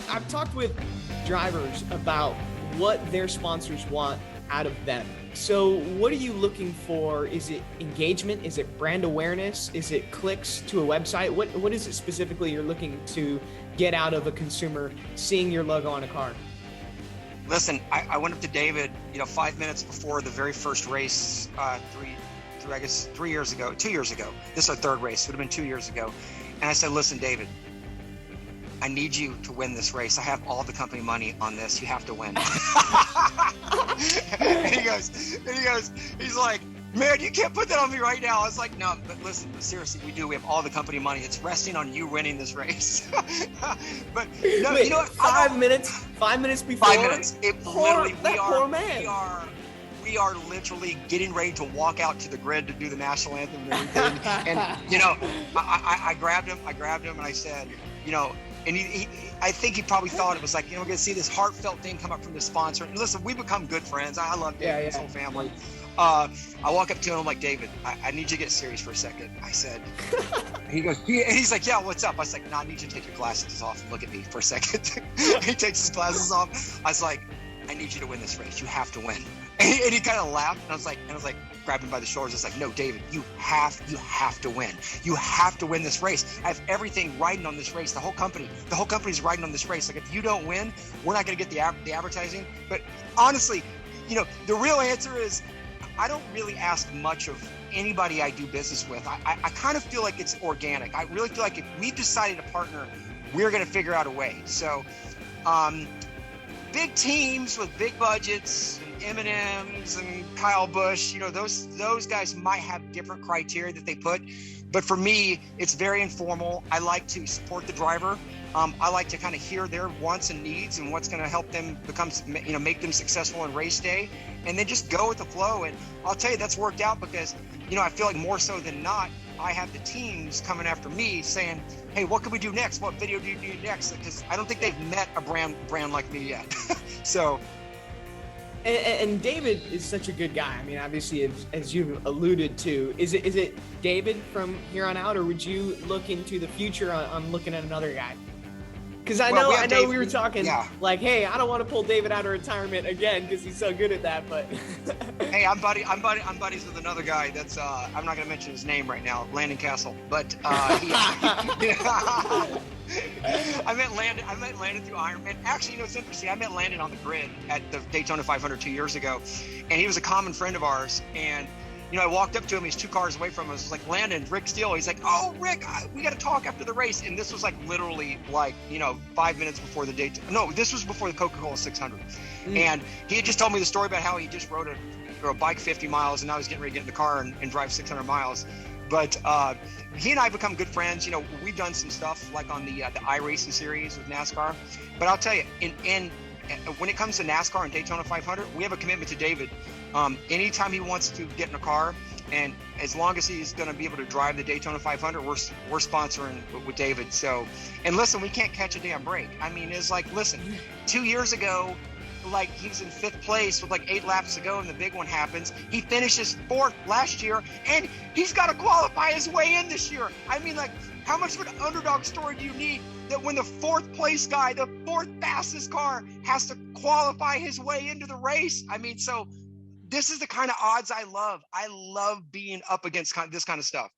I've talked with drivers about what their sponsors want out of them. So what are you looking for? Is it engagement? Is it brand awareness? Is it clicks to a website? What is it specifically you're looking to get out of a consumer seeing your logo on a car? Listen, I went up to David, 5 minutes before the very first race, 2 years ago. This is our third race. It would have been 2 years ago. And I said, listen, David, I need you to win this race. I have all the company money on this. You have to win. and he's like, man, you can't put that on me right now. I was like, no, but listen, seriously, we do. We have all the company money. It's resting on you winning this race. But no, Wait, you know what? 5 minutes? 5 minutes before? 5 minutes. Poor man. We are literally getting ready to walk out to the grid to do the national anthem and everything. And I grabbed him and I said, and I think he probably thought it was like, we're going to see this heartfelt thing come up from the sponsor. And listen, we become good friends. I love David and his whole family. I walk up to him, I'm like, David, I need you to get serious for a second. I said, he's like, yeah, what's up? I was like, no, I need you to take your glasses off and look at me for a second. He takes his glasses off. I was like, I need you to win this race. You have to win. And he kind of laughed. And I was like, grabbed him by the shoulders. It's like, no, David, you have to win. You have to win this race. I have everything riding on this race. The whole company's riding on this race. Like, if you don't win, we're not going to get the advertising. But honestly, the real answer is, I don't really ask much of anybody I do business with. I kind of feel like it's organic. I really feel like if we've decided to partner, we're going to figure out a way. So, big teams with big budgets, and M&Ms and Kyle Busch, those guys might have different criteria that they put. But for me, it's very informal. I like to support the driver. I like to kind of hear their wants and needs and what's going to help them make them successful on race day, and then just go with the flow. And I'll tell you, that's worked out because, I feel like more so than not, I have the teams coming after me saying, hey, what can we do next? What video do you do next? Because I don't think they've met a brand like me yet. So. And David is such a good guy. I mean, obviously, as you've alluded to, is it David from here on out, or would you look into the future on looking at another guy? Because I know we were talking like, hey, I don't want to pull David out of retirement again because he's so good at that. But hey, I'm buddies with another guy that's I'm not going to mention his name right now, Landon Castle. But I met Landon through Ironman. Actually, it's interesting. I met Landon on the grid at the Daytona 500 2 years ago, and he was a common friend of ours. And I walked up to him. He's 2 cars away from us. I was like, Landon, Rick Steele. He's like, oh, Rick, we got to talk after the race. And this was like literally 5 minutes before the Daytona. No, this was before the Coca-Cola 600. And he had just told me the story about how he just rode a bike 50 miles, and now he's getting ready to get in the car and drive 600 miles. But he and I have become good friends. We've done some stuff like on the iRacing series with NASCAR. But I'll tell you, when it comes to NASCAR and Daytona 500, we have a commitment to David. Anytime he wants to get in a car, and as long as he's going to be able to drive the Daytona 500, we're sponsoring with David. So, and listen, we can't catch a damn break. I mean, it's like, listen, 2 years ago, like, he was in 5th place with like 8 laps to go, and the big one happens. He finishes 4th last year, and he's got to qualify his way in this year. I mean, like, how much of an underdog story do you need that when the 4th place guy, the 4th fastest car, has to qualify his way into the race? I mean, so this is the kind of odds I love. I love being up against this kind of stuff.